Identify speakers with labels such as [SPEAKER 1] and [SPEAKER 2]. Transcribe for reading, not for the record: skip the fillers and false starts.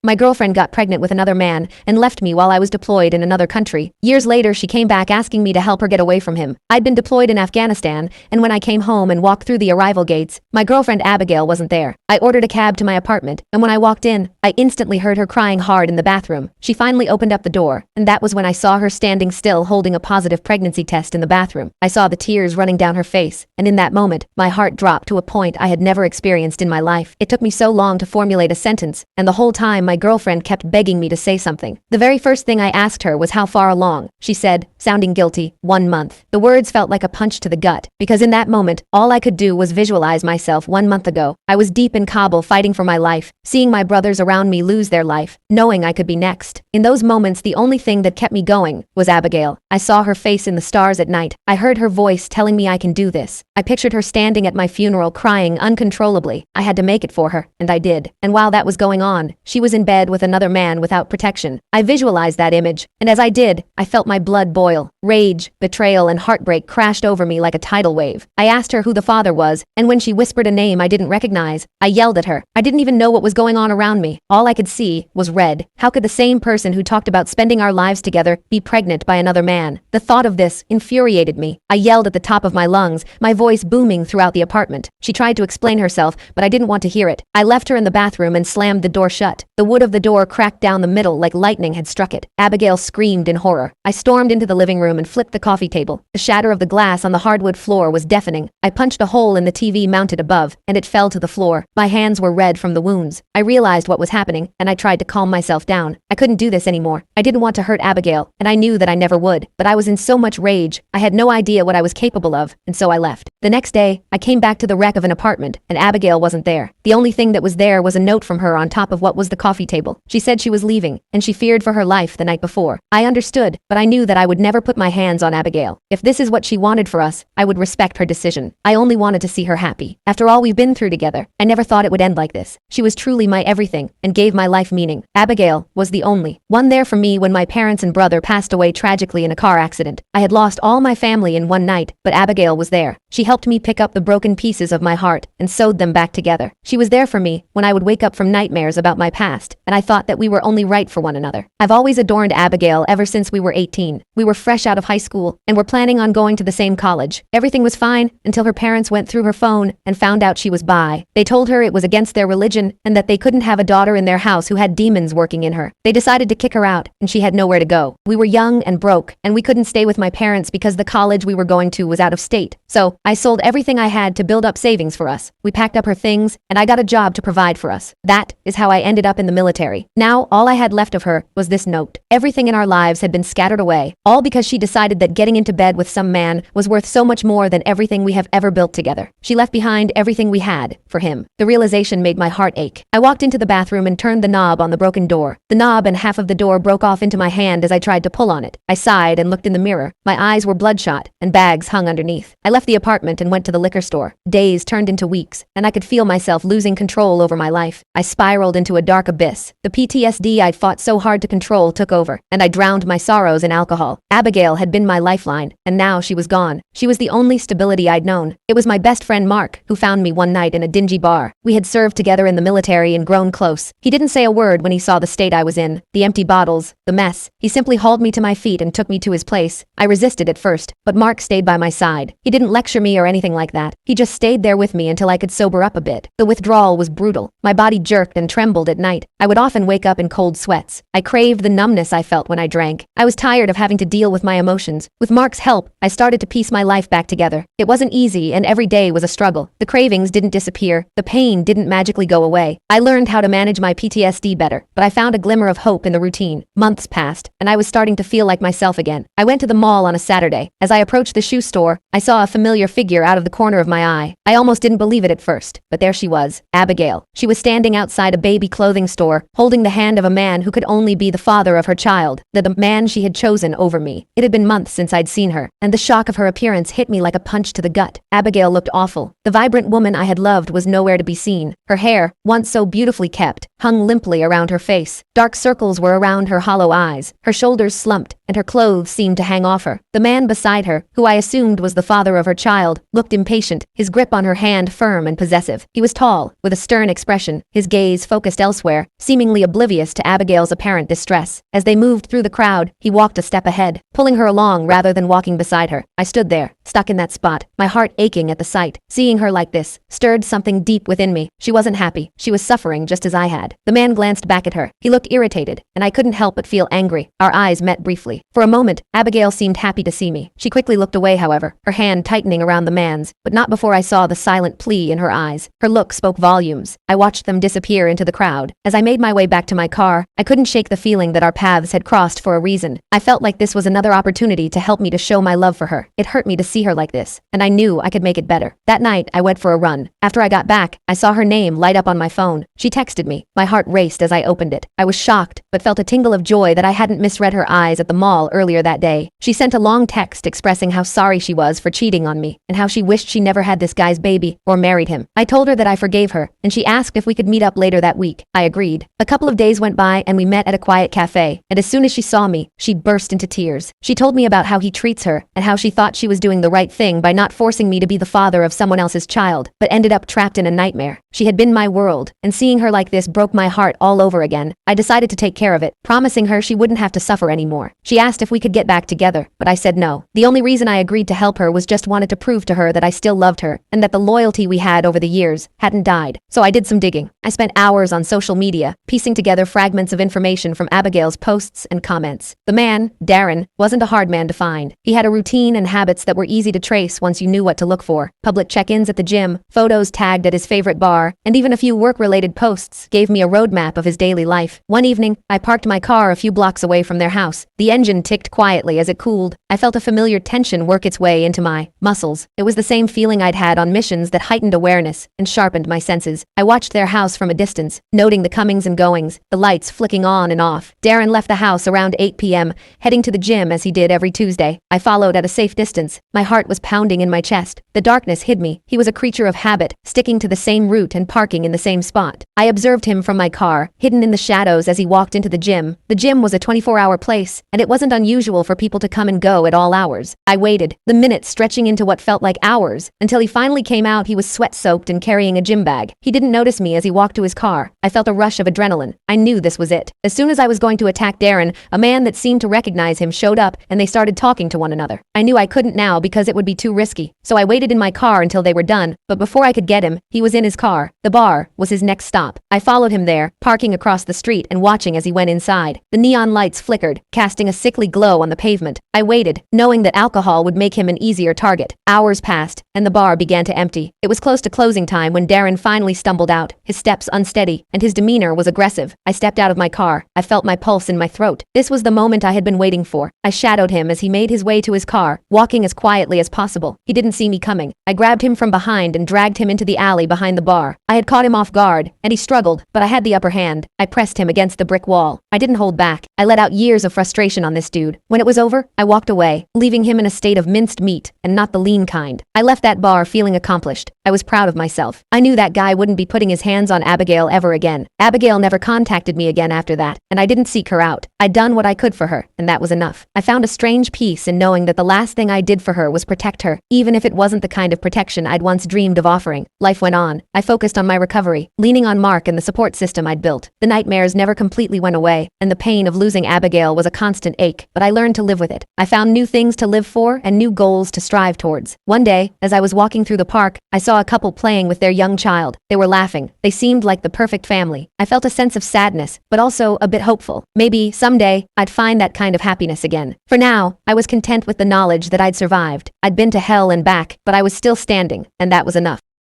[SPEAKER 1] My girlfriend got pregnant with another man and left me while I was deployed in another country. Years later, she came back asking me to help her get away from him. I'd been deployed in Afghanistan, and when I came home and walked through the arrival gates, my girlfriend Abigail wasn't there. I ordered a cab to my apartment, and when I walked in, I instantly heard her crying hard in the bathroom. She finally opened up the door, and that was when I saw her standing still holding a positive pregnancy test in the bathroom. I saw the tears running down her face, and in that moment, my heart dropped to a point I had never experienced in my life. It took me so long to formulate a sentence, and the whole time my girlfriend kept begging me to say something. The very first thing I asked her was how far along. She said, sounding guilty, 1 month. The words felt like a punch to the gut, because in that moment, all I could do was visualize myself 1 month ago. I was deep in Kabul fighting for my life, seeing my brothers around me lose their life, knowing I could be next. In those moments, the only thing that kept me going was Abigail. I saw her face in the stars at night. I heard her voice telling me I can do this. I pictured her standing at my funeral crying uncontrollably. I had to make it for her, and I did. And while that was going on, she was in bed with another man without protection. I visualized that image, and as I did, I felt my blood boil. Rage, betrayal, and heartbreak crashed over me like a tidal wave. I asked her who the father was, and when she whispered a name I didn't recognize, I yelled at her. I didn't even know what was going on around me. All I could see was red. How could the same person who talked about spending our lives together be pregnant by another man? The thought of this infuriated me. I yelled at the top of my lungs, my voice booming throughout the apartment. She tried to explain herself, but I didn't want to hear it. I left her in the bathroom and slammed the door shut. The wood of the door cracked down the middle like lightning had struck it. Abigail screamed in horror. I stormed into the living room and flipped the coffee table. The shatter of the glass on the hardwood floor was deafening. I punched a hole in the TV mounted above, and it fell to the floor. My hands were red from the wounds. I realized what was happening, and I tried to calm myself down. I couldn't do this anymore. I didn't want to hurt Abigail, and I knew that I never would, but I was in so much rage. I had no idea what I was capable of, and so I left. The next day, I came back to the wreck of an apartment, and Abigail wasn't there. The only thing that was there was a note from her on top of what was the coffee table. She said she was leaving, and she feared for her life the night before. I understood, but I knew that I would never put my hands on Abigail. If this is what she wanted for us, I would respect her decision. I only wanted to see her happy. After all we've been through together, I never thought it would end like this. She was truly my everything, and gave my life meaning. Abigail was the only one there for me when my parents and brother passed away tragically in a car accident. I had lost all my family in one night, but Abigail was there. She helped me pick up the broken pieces of my heart and sewed them back together. She was there for me when I would wake up from nightmares about my past, and I thought that we were only right for one another. I've always adorned Abigail ever since we were 18. We were fresh out of high school, and were planning on going to the same college. Everything was fine until her parents went through her phone and found out she was bi. They told her it was against their religion and that they couldn't have a daughter in their house who had demons working in her. They decided to kick her out, and she had nowhere to go. We were young and broke, and we couldn't stay with my parents because the college we were going to was out of state. So, I sold everything I had to build up savings for us. We packed up her things, and I got a job to provide for us. That is how I ended up in the military. Now, all I had left of her was this note. Everything in our lives had been scattered away, all because she decided that getting into bed with some man was worth so much more than everything we have ever built together. She left behind everything we had for him. The realization made my heart ache. I walked into the bathroom and turned the knob on the broken door. The knob and half of the door broke off into my hand as I tried to pull on it. I sighed and looked in the mirror. My eyes were bloodshot, and bags hung underneath. I left the apartment and went to the liquor store. Days turned into weeks, and I could feel myself losing control over my life. I spiraled into a dark abyss. The PTSD I'd fought so hard to control took over, and I drowned my sorrows in alcohol. Abigail had been my lifeline, and now she was gone. She was the only stability I'd known. It was my best friend Mark who found me one night in a dingy bar. We had served together in the military and grown close. He didn't say a word when he saw the state I was in, the empty bottles, the mess. He simply hauled me to my feet and took me to his place. I resisted at first, but Mark stayed by my side. He didn't lecture me or anything like that. He just stayed there with me until I could sober up a bit. The withdrawal was brutal. My body jerked and trembled at night. I would often wake up in cold sweats. I craved the numbness I felt when I drank. I was tired of having to deal with my emotions. With Mark's help, I started to piece my life back together. It wasn't easy, and every day was a struggle. The cravings didn't disappear. The pain didn't magically go away. I learned how to manage my PTSD better, but I found a glimmer of hope in the routine. Months passed, and I was starting to feel like myself again. I went to the mall on a Saturday. As I approached the shoe store, I saw a familiar figure out of the corner of my eye. I almost didn't believe it at first, but there she was, Abigail. She was standing outside a baby clothing store, holding the hand of a man who could only be the father of her child, the man she had chosen over me. It had been months since I'd seen her, and the shock of her appearance hit me like a punch to the gut. Abigail looked awful. The vibrant woman I had loved was nowhere to be seen. Her hair, once so beautifully kept, hung limply around her face. Dark circles were around her hollow eyes. Her shoulders slumped, and her clothes seemed to hang off her. The man beside her, who I assumed was the father of her child, looked impatient, his grip on her hand firm and possessive. He was tall, with a stern expression, his gaze focused elsewhere, seemingly oblivious to Abigail's apparent distress. As they moved through the crowd, he walked a step ahead, pulling her along rather than walking beside her. I stood there, stuck in that spot, my heart aching at the sight. Seeing her like this stirred something deep within me. She wasn't happy. She was suffering just as I had. The man glanced back at her. He looked irritated, and I couldn't help but feel angry. Our eyes met briefly. For a moment, Abigail seemed happy to see me. She quickly looked away, however, her hand tightening around the man's, but not before I saw the silent plea in her eyes. Her look spoke volumes. I watched them disappear into the crowd. As I made my way back to my car, I couldn't shake the feeling that our paths had crossed for a reason. I felt like this was another opportunity to help me to show my love for her. It hurt me to see her like this, and I knew I could make it better. That night, I went for a run. After I got back, I saw her name light up on my phone. She texted me. My heart raced as I opened it. I was shocked, but felt a tingle of joy that I hadn't misread her eyes at the mall earlier that day. She sent a long text expressing how sorry she was for cheating on me, and how she wished she never had this guy's baby, or married him. I told her that I forgave her, and she asked if we could meet up later that week. I agreed. A couple of days went by and we met at a quiet cafe, and as soon as she saw me, she burst into tears. She told me about how he treats her, and how she thought she was doing the right thing by not forcing me to be the father of someone else's child, but ended up trapped in a nightmare. She had been my world, and seeing her like this broke my heart all over again. I decided to take care of it, promising her she wouldn't have to suffer anymore. She asked if we could get back together, but I said no. The only reason I agreed to help her was just wanted to prove to her that I still loved her, and that the loyalty we had over the years hadn't died. So I did some digging. I spent hours on social media, piecing together fragments of information from Abigail's posts and comments. The man, Darren, wasn't a hard man to find. He had a routine and habits that were easy to trace once you knew what to look for. Public check-ins at the gym, photos tagged at his favorite bar, and even a few work-related posts gave me a roadmap of his daily life. One evening, I parked my car a few blocks away from their house. The engine ticked quietly as it cooled. I felt a familiar tension work its way into my muscles. It was the same feeling I'd had on missions that heightened awareness and sharpened my senses. I watched their house from a distance, noting the comings and goings, the lights flicking on and off. Darren left the house around 8 p.m., heading to the gym as he did every Tuesday. I followed at a safe distance. My heart was pounding in my chest. The darkness hid me. He was a creature of habit, sticking to the same route and parking in the same spot. I observed him from my car, hidden in the shadows as he walked into the gym. The gym was a 24-hour place, and it wasn't unusual for people to come and go at all hours. I waited, the minutes stretching into what felt like hours, until he finally came out. He was sweat-soaked and carrying a gym bag. He didn't notice me as he walked to his car. I felt a rush of adrenaline. I knew this was it. As soon as I was going to attack Darren, a man that seemed to recognize him showed up, and they started talking to one another. I knew I couldn't now because it would be too risky, so I waited in my car until they were done, but before I could get him, he was in his car. The bar was his next stop. I followed him there, parking across the street and watching as he went inside. The neon lights flickered, casting a sickly glow on the pavement. I waited, knowing that alcohol would make him an easier target. Hours passed, and the bar began to empty. It was close to closing time when Darren finally stumbled out, his steps unsteady, and his demeanor was aggressive. I stepped out of my car. I felt my pulse in my throat. This was the moment I had been waiting for. I shadowed him as he made his way to his car, walking as quietly as possible. He didn't see me coming. I grabbed him from behind and dragged him into the alley behind the bar. I had caught him off guard, and he struggled, but I had the upper hand. I pressed him against the brick wall. I didn't hold back. I let out years of frustration on this dude. When it was over, I walked away, leaving him in a state of minced meat, and not the lean kind. I left that bar feeling accomplished. I was proud of myself. I knew that guy wouldn't be putting his hands on Abigail ever again. Abigail never contacted me again after that, and I didn't seek her out. I'd done what I could for her, and that was enough. I found a strange peace in knowing that the last thing I did for her was protect her, even if it wasn't the kind of protection I'd once dreamed of offering. Life went on. I focused on my recovery, leaning on Mark and the support system I'd built. The nightmares never completely went away, and the pain of losing Abigail was a constant ache, but I learned to live with it. I found new things to live for and new goals to strive towards. One day, as I was walking through the park, I saw a couple playing with their young child. They were laughing. They seemed like the perfect family. I felt a sense of sadness, but also a bit hopeful. Maybe, someday, I'd find that kind of happiness again. For now, I was content with the knowledge that I'd survived. I'd been to hell and back, but I was still standing, and that was enough.